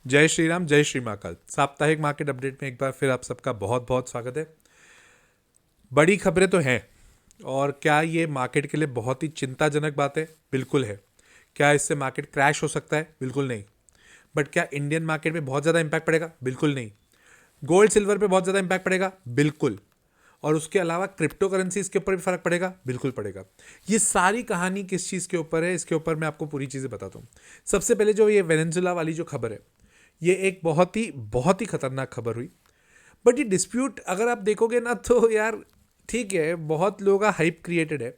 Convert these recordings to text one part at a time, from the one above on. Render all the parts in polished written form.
जय श्री राम, जय श्री महाकाल। साप्ताहिक मार्केट अपडेट में एक बार फिर आप सबका बहुत बहुत स्वागत है। बड़ी खबरें तो हैं, और क्या ये मार्केट के लिए बहुत ही चिंताजनक बात है? बिल्कुल है। क्या इससे मार्केट क्रैश हो सकता है? बिल्कुल नहीं। बट क्या इंडियन मार्केट में बहुत ज़्यादा इंपैक्ट पड़ेगा? बिल्कुल नहीं। गोल्ड सिल्वर पे बहुत ज़्यादा इंपैक्ट पड़ेगा? बिल्कुल। और उसके अलावा क्रिप्टो करेंसीज के ऊपर भी फर्क पड़ेगा? बिल्कुल पड़ेगा। ये सारी कहानी किस चीज़ के ऊपर है, इसके ऊपर मैं आपको पूरी चीज़ें बताता हूँ। सबसे पहले जो ये वेनेजुला वाली जो खबर है, ये एक बहुत ही खतरनाक खबर हुई। बट ये डिस्प्यूट अगर आप देखोगे ना, तो यार ठीक है, बहुत लोगों का हाइप क्रिएटेड है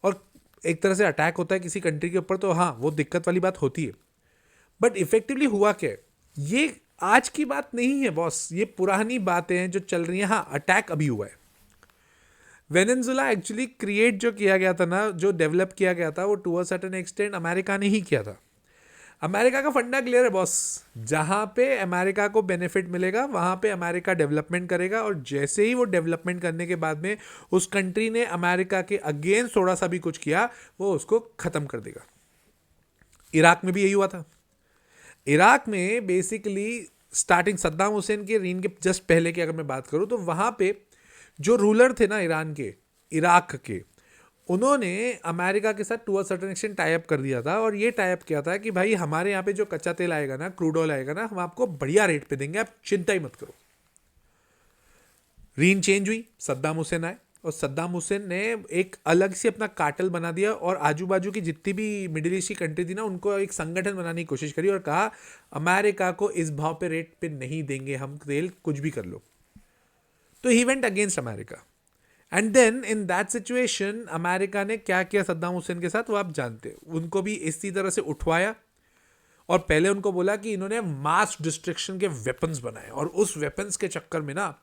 और एक तरह से अटैक होता है किसी कंट्री के ऊपर, तो हाँ, वो दिक्कत वाली बात होती है। बट इफेक्टिवली हुआ क्या है? ये आज की बात नहीं है बॉस, ये पुरानी बातें हैं जो चल रही हैं। हाँ, अटैक अभी हुआ है। वेनेजुला एक्चुअली क्रिएट जो किया गया था ना, जो डेवलप किया गया था, वो to a certain extent America ने ही किया था। अमेरिका का फंडा क्लियर है बॉस। जहां पे अमेरिका को बेनिफिट मिलेगा वहां पे अमेरिका डेवलपमेंट करेगा, और जैसे ही वो डेवलपमेंट करने के बाद में उस कंट्री ने अमेरिका के अगेंस्ट थोड़ा सा भी कुछ किया, वो उसको खत्म कर देगा। इराक में भी यही हुआ था। इराक में बेसिकली स्टार्टिंग सद्दाम हुसैन के रीन के जस्ट पहले की अगर मैं बात करूं, तो वहां पे जो रूलर थे ना ईरान के, इराक के, उन्होंने अमेरिका के साथ to a certain extent type कर दिया था। और ये टाइप किया था कि भाई हमारे यहाँ पे जो कच्चा तेल आएगा ना, क्रूड ऑयल आएगा ना, हम आपको बढ़िया रेट पे देंगे, आप चिंता ही मत करो। रीन चेंज हुई, सद्दाम हुसैन आए, और सद्दाम हुसैन ने एक अलग से अपना कार्टेल बना दिया, और आजू बाजू की जितनी भी मिडिल ईस्ट की कंट्री थी ना, उनको एक संगठन बनाने की कोशिश करी और कहा अमेरिका को इस भाव पे रेट पे नहीं देंगे हम तेल, कुछ भी कर लो। तो he went against America. And then in that situation America ने क्या किया सद्दाम हुसैन के साथ, वो आप जानते हैं। उनको भी इसी तरह से उठवाया, और पहले उनको बोला कि इन्होंने मास डिस्ट्रक्शन के वेपन्स बनाए, और उस वेपन्स के चक्कर में ना,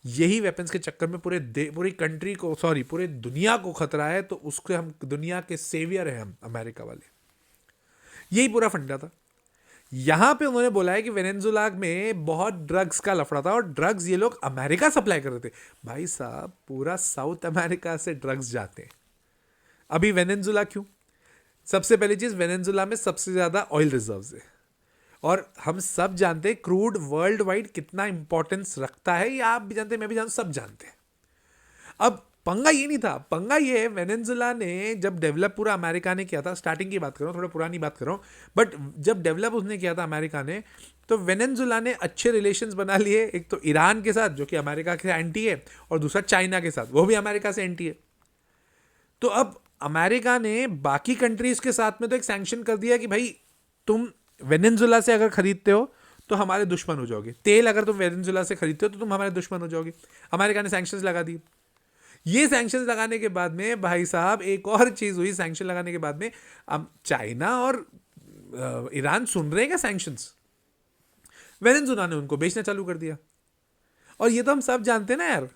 यही वेपन्स के चक्कर में पूरी कंट्री को, सॉरी, पूरे दुनिया को खतरा है, तो उसके हम दुनिया के सेवियर हैं, हम अमेरिका वाले। यही पूरा फंडा था। यहां पे उन्होंने बोला है कि वेनेजुला में बहुत ड्रग्स का लफड़ा था, और ड्रग्स ये लोग अमेरिका सप्लाई कर रहे थे। भाई साहब, पूरा साउथ अमेरिका से ड्रग्स जाते हैं। अभी वेनेजुला क्यों? सबसे पहली चीज, वेनेजुला में सबसे ज्यादा ऑयल रिजर्व्स है, और हम सब जानते हैं क्रूड वर्ल्ड वाइड कितना इंपॉर्टेंस रखता है। ये आप भी जानते हैं, मैं भी जानता हूं, सब जानते हैं। अब पंगा ये नहीं था, पंगा ये है, वेनेजुला ने जब डेवलप पूरा अमेरिका ने किया था, स्टार्टिंग की बात कर रहा हूँ, थोड़ा पुरानी बात कर रहा हूँ, बट जब डेवलप उसने किया था अमेरिका ने, तो वेनेजुला ने अच्छे रिलेशंस बना लिए, एक तो ईरान के साथ जो कि अमेरिका के एंटी है, और दूसरा चाइना के साथ, वो भी अमेरिका से एंटी है। तो अब अमेरिका ने बाकी कंट्रीज के साथ में तो एक सैंक्शन कर दिया कि भाई तुम वेनेजुला से अगर खरीदते हो तो हमारे दुश्मन हो जाओगे, तेल अगर तुम वेनेजुला से खरीदते हो तो तुम हमारे दुश्मन हो जाओगे। अमेरिका ने सैंक्शंस लगा दी। ये सैंक्शंस लगाने के बाद में भाई साहब एक और चीज हुई, सैंक्शन लगाने के बाद में अब चाइना और ईरान सुन रहे हैं क्या सैंक्शंस? वेनेजुला ने उनको बेचना चालू कर दिया। और ये तो हम सब जानते हैं ना यार,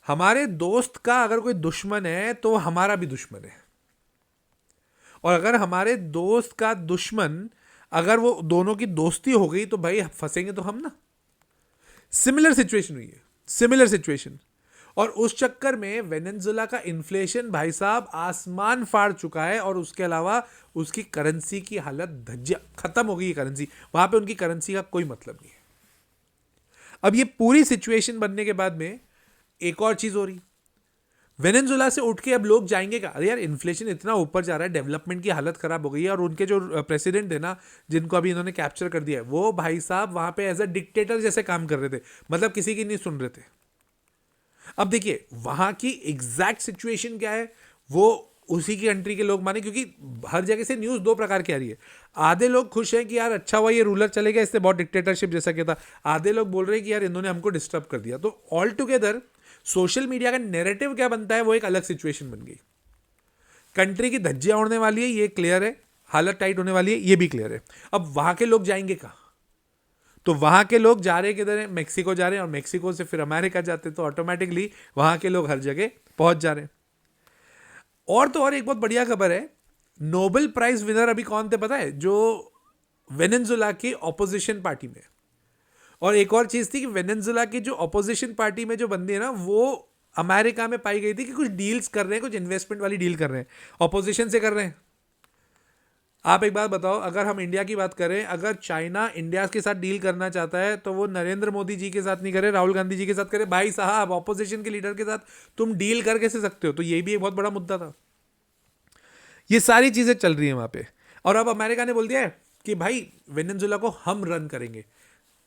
हमारे दोस्त का अगर कोई दुश्मन है तो हमारा भी दुश्मन है। और अगर हमारे दोस्त का दुश्मन, अगर वो दोनों की दोस्ती हो गई, तो भाई फंसेंगे तो हम ना। सिमिलर सिचुएशन हुई है, सिमिलर सिचुएशन। और उस चक्कर में वेनेजुला का इन्फ्लेशन भाई साहब आसमान फाड़ चुका है, और उसके अलावा उसकी करेंसी की हालत धज्जिया खत्म हो गई है। करेंसी वहां पे उनकी करेंसी का कोई मतलब नहीं है। अब ये पूरी सिचुएशन बनने के बाद में एक और चीज हो रही, वेनेजुला से उठ के अब लोग जाएंगे क्या? अरे यार, इन्फ्लेशन इतना ऊपर जा रहा है, डेवलपमेंट की हालत खराब हो गई है, और उनके जो प्रेसिडेंट है ना, जिनको अभी इन्होंने कैप्चर कर दिया है, वो भाई साहब वहां पे एज अ डिक्टेटर जैसे काम कर रहे थे, मतलब किसी की नहीं सुन रहे थे। अब देखिए वहां की एग्जैक्ट सिचुएशन क्या है, वो उसी की कंट्री के लोग माने, क्योंकि हर जगह से न्यूज दो प्रकार की आ रही है। आधे लोग खुश हैं कि यार अच्छा हुआ ये रूलर चले गया, इससे बहुत डिक्टेटरशिप जैसा किया था। आधे लोग बोल रहे हैं कि यार इन्होंने हमको डिस्टर्ब कर दिया। तो ऑल टुगेदर सोशल मीडिया का नैरेटिव क्या बनता है, वो एक अलग सिचुएशन बन गई। कंट्री की धज्जियां उड़ने वाली है, ये क्लियर है, हालत टाइट होने वाली है, ये भी क्लियर है। अब वहां के लोग जाएंगे कहाँ? तो वहां के लोग जा रहे हैं किधर है? मेक्सिको जा रहे हैं, और मेक्सिको से फिर अमेरिका जाते हैं, तो ऑटोमेटिकली वहां के लोग हर जगह पहुंच जा रहे हैं। और तो और एक बहुत बढ़िया खबर है, नोबेल प्राइज विनर अभी कौन थे पता है? जो वेनेजुला की ऑपोजिशन पार्टी में। और एक और चीज थी कि वेनेजुला की जो ऑपोजिशन पार्टी में जो बंदी है ना, वो अमेरिका में पाई गई थी कि कुछ डील्स कर रहे हैं, कुछ इन्वेस्टमेंट वाली डील कर रहे हैं, ऑपोजिशन से कर रहे हैं। आप एक बात बताओ, अगर हम इंडिया की बात करें, अगर चाइना इंडिया के साथ डील करना चाहता है तो वो नरेंद्र मोदी जी के साथ नहीं करे, राहुल गांधी जी के साथ करे। भाई साहब, ऑपोजिशन के लीडर के साथ तुम डील कर कैसे सकते हो? तो ये भी एक बहुत बड़ा मुद्दा था। ये सारी चीजें चल रही है वहां पे। और अब अमेरिका ने बोल दिया है कि भाई वेनेजुएला को हम रन करेंगे।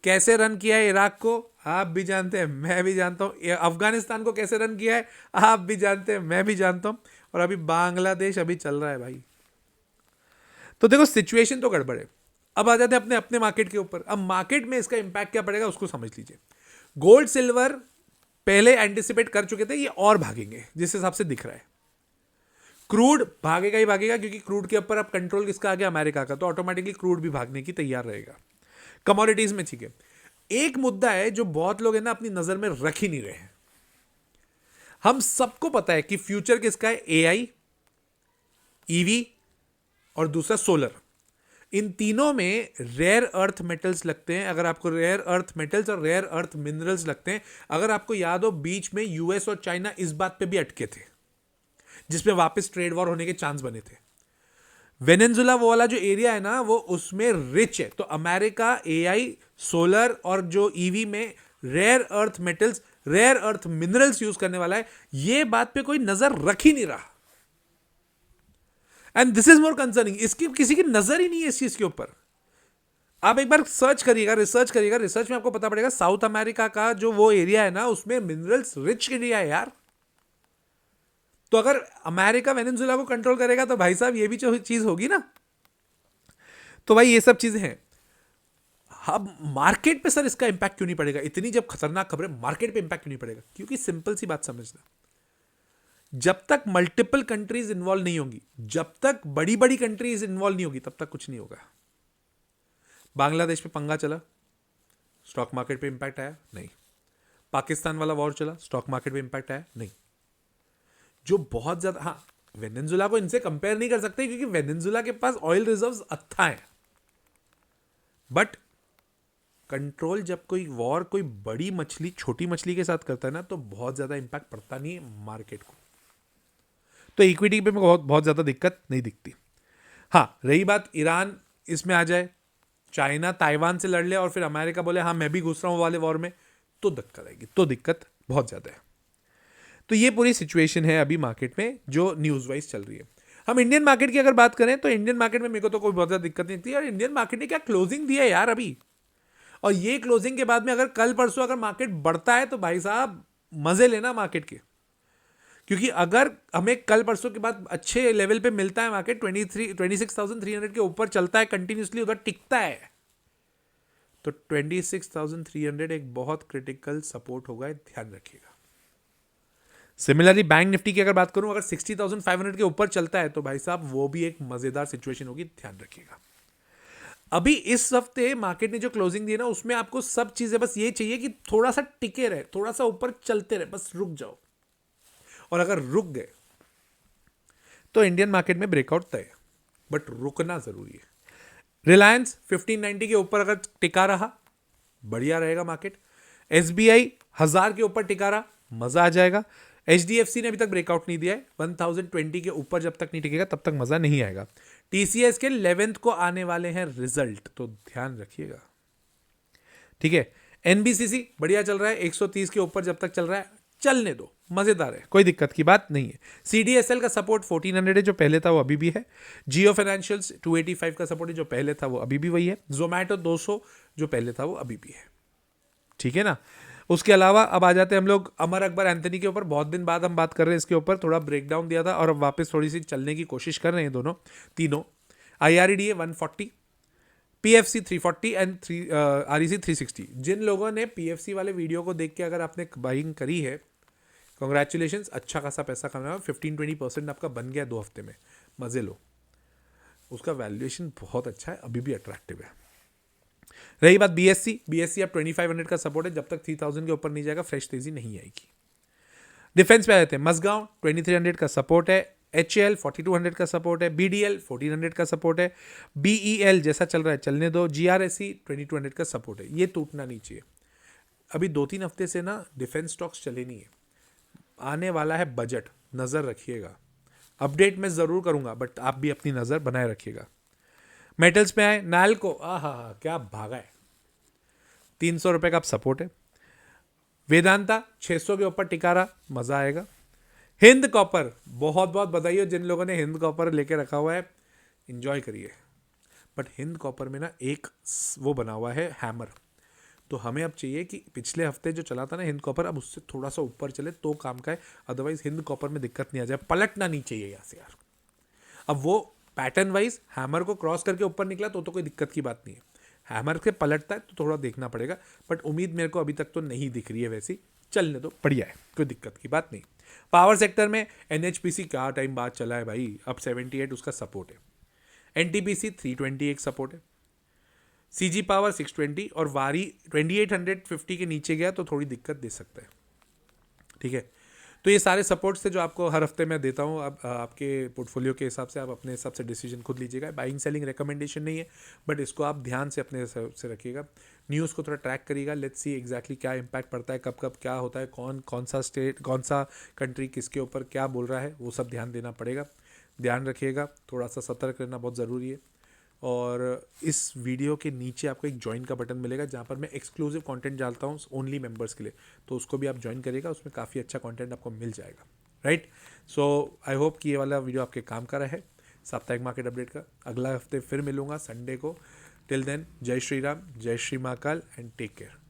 कैसे रन किया है इराक को आप भी जानते हैं, मैं भी जानता हूं। अफगानिस्तान को कैसे रन किया है आप भी जानते हैं, मैं भी जानता हूं। और अभी बांग्लादेश अभी चल रहा है भाई। तो देखो, सिचुएशन तो गड़बड़ है। अब आ जाते हैं अपने अपने मार्केट के ऊपर। अब मार्केट में इसका इंपैक्ट क्या पड़ेगा उसको समझ लीजिए। गोल्ड सिल्वर पहले एंटिसिपेट कर चुके थे, ये और भागेंगे जिस हिसाब से दिख रहा है। क्रूड भागेगा ही भागेगा, क्योंकि क्रूड के ऊपर अब कंट्रोल किसका आ गया? अमेरिका का। तो ऑटोमेटिकली क्रूड भी भागने की तैयार रहेगा। कमोडिटीज में ठीक है। एक मुद्दा है जो बहुत लोग है ना अपनी नजर में रख ही नहीं रहे हैं। हम सबको पता है कि फ्यूचर किसका है? एआई, ईवी और दूसरा सोलर। इन तीनों में रेयर अर्थ मेटल्स लगते हैं। अगर आपको रेयर अर्थ मेटल्स और रेयर अर्थ मिनरल्स लगते हैं, अगर आपको याद हो बीच में यूएस और चाइना इस बात पे भी अटके थे, जिसमें वापस ट्रेड वॉर होने के चांस बने थे। वेनेजुएला वो वाला जो एरिया है ना, वो उसमें रिच है। तो अमेरिका एआई, सोलर और जो ईवी में rare earth metals, rare earth minerals use करने वाला है। ये बात पे कोई नजर रख ही नहीं रहा। And this is more concerning. इसकी किसी की नजर ही नहीं है इस चीज के ऊपर। आप एक बार सर्च करिएगा, रिसर्च करिएगा, रिसर्च में आपको पता पड़ेगा साउथ अमेरिका का जो वो एरिया है ना, उसमें मिनरल्स रिच एरिया है यार। तो अगर अमेरिका वेनेजुएला को कंट्रोल करेगा तो भाई साहब ये भी जो चीज होगी ना। तो भाई ये सब चीजें हैं। अब मार्केट पे सर इसका इंपैक्ट क्यों नहीं पड़ेगा? इतनी जब खतरनाक खबरें, मार्केट पे इंपैक्ट क्यों नहीं पड़ेगा? क्योंकि सिंपल सी बात समझना, जब तक मल्टीपल कंट्रीज इन्वॉल्व नहीं होंगी, जब तक बड़ी बड़ी कंट्रीज इन्वॉल्व नहीं होगी, तब तक कुछ नहीं होगा। बांग्लादेश पे पंगा चला, स्टॉक मार्केट पे इंपैक्ट आया? नहीं। पाकिस्तान वाला वॉर चला, स्टॉक मार्केट पे इंपैक्ट आया? नहीं। जो बहुत ज्यादा, हाँ, वेनेजुएला को इनसे कंपेयर नहीं कर सकते क्योंकि वेनेजुएला के पास ऑयल रिजर्व्स अच्छा है। बट कंट्रोल जब कोई वॉर कोई बड़ी मछली छोटी मछली के साथ करता है ना, तो बहुत ज्यादा इंपैक्ट पड़ता नहीं है मार्केट को। तो इक्विटी पे बहुत बहुत ज्यादा दिक्कत नहीं दिखती। हाँ, रही बात ईरान इसमें आ जाए, चाइना ताइवान से लड़ ले और फिर अमेरिका बोले हाँ मैं भी घुस रहा हूं वाले वॉर में, तो दिक्कत आएगी। तो दिक्कत बहुत ज्यादा है। तो ये पूरी सिचुएशन है अभी मार्केट में जो न्यूज वाइज चल रही है। हम इंडियन मार्केट की अगर बात करें तो इंडियन मार्केट में मेरे को तो कोई बहुत ज्यादा दिक्कत नहीं थी। और इंडियन मार्केट ने क्या क्लोजिंग दिया है यार अभी। और ये क्लोजिंग के बाद में अगर कल परसों अगर मार्केट बढ़ता है तो भाई साहब मजे लेना मार्केट के। क्योंकि अगर हमें कल परसों के बाद अच्छे लेवल पे मिलता है, मार्केट 26,300 के ऊपर चलता है कंटिन्यूसली, उधर टिकता है, तो 26,300 एक बहुत क्रिटिकल सपोर्ट होगा, ध्यान रखिएगा। सिमिलरली बैंक निफ्टी की अगर बात करूं, अगर 60,500 के ऊपर चलता है तो भाई साहब वो भी एक मजेदार सिचुएशन होगी, ध्यान रखिएगा। अभी इस हफ्ते मार्केट ने जो क्लोजिंग दी है ना, उसमें आपको सब चीजें बस ये चाहिए कि थोड़ा सा टिके रहे, थोड़ा सा ऊपर चलते रहे, बस रुक जाओ। और अगर रुक गए तो इंडियन मार्केट में ब्रेकआउट तय है, बट रुकना जरूरी है। रिलायंस 1590 के ऊपर अगर टिका रहा, बढ़िया रहेगा मार्केट। एसबीआई 1000 के ऊपर टिका रहा, मजा आ जाएगा। एचडीएफसी ने अभी तक ब्रेकआउट नहीं दिया है, 1020 के ऊपर जब तक नहीं टिकेगा तब तक मजा नहीं आएगा। टीसीएस के 11th को आने वाले हैं रिजल्ट, तो ध्यान रखिएगा, ठीक है। एनबीसीसी बढ़िया चल रहा है, 130 के ऊपर जब तक चल रहा है चलने दो, मजेदार है, कोई दिक्कत की बात नहीं है। सीडीएसएल का सपोर्ट 1400 है, जो पहले था वो अभी भी है। जियो फाइनेंशियल्स 285 का सपोर्ट है, जो पहले था वो अभी भी वही है। जोमैटो 200 जो पहले था वो अभी भी है, ठीक है ना। उसके अलावा अब आ जाते हैं हम लोग अमर अकबर एंथनी के ऊपर। बहुत दिन बाद हम बात कर रहे हैं इसके ऊपर, थोड़ा ब्रेकडाउन दिया था और अब वापस थोड़ी सी चलने की कोशिश कर रहे हैं दोनों तीनों। IRDA 140, PFC 340 and REC 360। जिन लोगों ने पीएफसी वाले वीडियो को देख के अगर आपने बाइंग करी है, कॉन्ग्रेचुलेशन, अच्छा खासा पैसा कमाया, 15-20% आपका बन गया 2 हफ्ते में, मजे लो। उसका वैल्यूएशन बहुत अच्छा है, अभी भी अट्रैक्टिव है। रही बात बीएससी अब 2500 का सपोर्ट है, जब तक 3000 के ऊपर नहीं जाएगा फ्रेश तेजी नहीं आएगी। डिफेंस पे आ जाते हैं, मसगांव 2300 का सपोर्ट है, एचएल 4200 का सपोर्ट है, बीडीएल 1400 का सपोर्ट है, बीईएल जैसा चल रहा है चलने दो, जीआरएससी 2200 का सपोर्ट है, ये टूटना नहीं चाहिए। अभी 2-3 हफ्ते से ना डिफेंस स्टॉक्स चले नहीं है, आने वाला है बजट, नजर रखिएगा। अपडेट मैं जरूर करूंगा, बट आप भी अपनी नजर बनाए रखिएगा। मेटल्स पे आए, नालको आहा क्या भागा है, 300 रुपये का अब सपोर्ट है। वेदांता 600 के ऊपर टिका रहा, मजा आएगा। हिंद कॉपर, बहुत बहुत बधाई हो जिन लोगों ने हिंद कॉपर लेके रखा हुआ है, इंजॉय करिए। बट हिंद कॉपर में ना एक वो बना हुआ है हैमर, तो हमें अब चाहिए कि पिछले हफ्ते जो चला था ना हिंद कॉपर, अब उससे थोड़ा सा ऊपर चले तो काम का है, अदरवाइज हिंद कॉपर में दिक्कत नहीं आ जाए, पलटना नहीं चाहिए यहाँ से यार। अब वो पैटर्न वाइज हैमर को क्रॉस करके ऊपर निकला तो कोई दिक्कत की बात नहीं है, हैमर से पलटता है तो थोड़ा देखना पड़ेगा, बट उम्मीद मेरे को अभी तक तो नहीं दिख रही है वैसी, चलने तो बढ़िया है, कोई दिक्कत की बात नहीं। पावर सेक्टर में एनएचपीसी क्या टाइम बाद चला है भाई, अब 78 उसका सपोर्ट है, एनटीपीसी 320 एक सपोर्ट है, सीजी पावर 620 और वारी 2850 के नीचे गया तो थोड़ी दिक्कत दे सकता है, ठीक है। तो ये सारे सपोर्ट्स थे जो आपको हर हफ्ते मैं देता हूँ, अब आपके पोर्टफोलियो के हिसाब से आप अपने हिसाब से डिसीजन खुद लीजिएगा, बाइंग सेलिंग रिकमेंडेशन नहीं है, बट इसको आप ध्यान से अपने हिसाब से रखिएगा, न्यूज़ को थोड़ा ट्रैक करिएगा, लेट्स सी एग्जैक्टली क्या इंपैक्ट पड़ता है, कब कब क्या होता है, कौन कौन सा स्टेट कौन सा कंट्री किसके ऊपर क्या बोल रहा है, वो सब ध्यान देना पड़ेगा, ध्यान रखिएगा, थोड़ा सा सतर्क रहना बहुत ज़रूरी है। और इस वीडियो के नीचे आपको एक ज्वाइन का बटन मिलेगा जहाँ पर मैं एक्सक्लूसिव कंटेंट डालता हूँ ओनली मेंबर्स के लिए, तो उसको भी आप ज्वाइन करिएगा, उसमें काफ़ी अच्छा कंटेंट आपको मिल जाएगा, राइट। सो आई होप कि ये वाला वीडियो आपके काम का रहा है, साप्ताहिक मार्केट अपडेट का। अगला हफ्ते फिर मिलूंगा संडे को, टिल देन जय श्री राम, जय Shri Mahakal and take care.